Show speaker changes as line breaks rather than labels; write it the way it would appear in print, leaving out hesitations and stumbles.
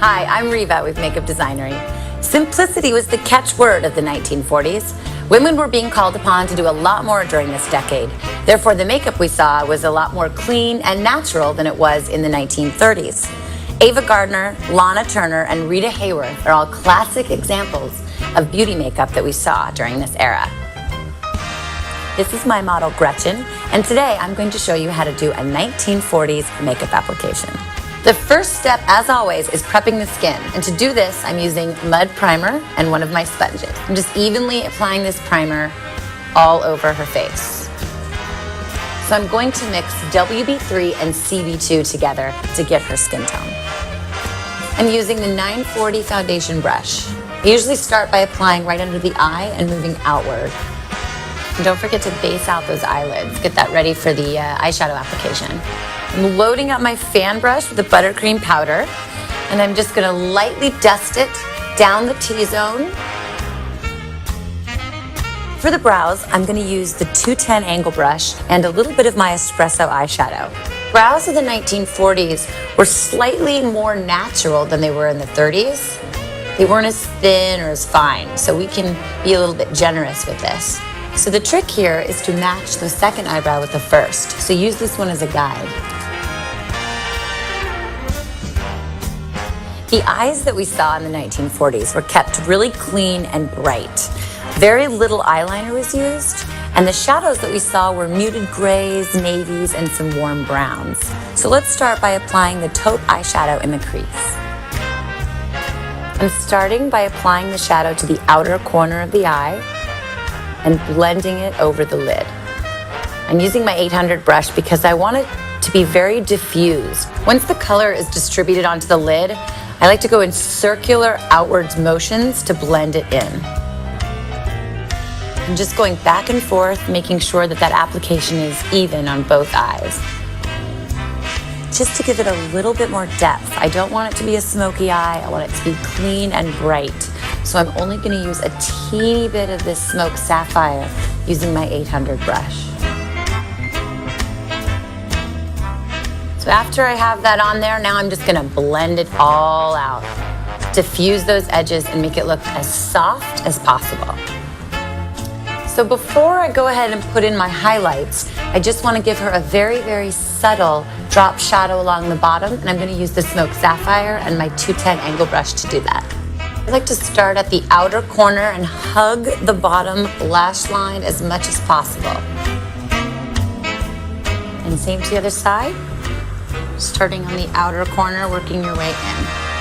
Hi, I'm Riva with Makeup Designery. Simplicity was the catchword of the 1940s. Women were being called upon to do a lot more during this decade. Therefore, the makeup we saw was a lot more clean and natural than it was in the 1930s. Ava Gardner, Lana Turner, and Rita Hayworth are all classic examples of beauty makeup that we saw during this era. This is my model Gretchen, and today I'm going to show you how to do a 1940s makeup application. The first step, as always, is prepping the skin, and to do this I'm using mud primer and one of my sponges. I'm just evenly applying this primer all over her face. So I'm going to mix WB3 and CB2 together to get her skin tone. I'm using the 940 foundation brush. I usually start by applying right under the eye and moving outward. And don't forget to base out those eyelids. Get that ready for the eyeshadow application. I'm loading up my fan brush with the buttercream powder, and I'm just gonna lightly dust it down the T-zone. For the brows, I'm gonna use the 210 angle brush and a little bit of my espresso eyeshadow. Brows of the 1940s were slightly more natural than they were in the 30s. They weren't as thin or as fine, so we can be a little bit generous with this. So the trick here is to match the second eyebrow with the first. So use this one as a guide. The eyes that we saw in the 1940s were kept really clean and bright. Very little eyeliner was used, and the shadows that we saw were muted grays, navies, and some warm browns. So let's start by applying the taupe eyeshadow in the crease. I'm starting by applying the shadow to the outer corner of the eye and blending it over the lid. I'm using my 800 brush because I want it to be very diffused. Once the color is distributed onto the lid, I like to go in circular outwards motions to blend it in. I'm just going back and forth, making sure that that application is even on both eyes. Just to give it a little bit more depth. I don't want it to be a smoky eye, I want it to be clean and bright. So I'm only gonna use a teeny bit of this smoked sapphire using my 800 brush. So after I have that on there, now I'm just gonna blend it all out. Diffuse those edges and make it look as soft as possible. So before I go ahead and put in my highlights, I just wanna give her a very, very subtle drop shadow along the bottom, and I'm gonna use the smoked sapphire and my 210 angle brush to do that. I like to start at the outer corner and hug the bottom lash line as much as possible. And same to the other side. Starting on the outer corner, working your way in.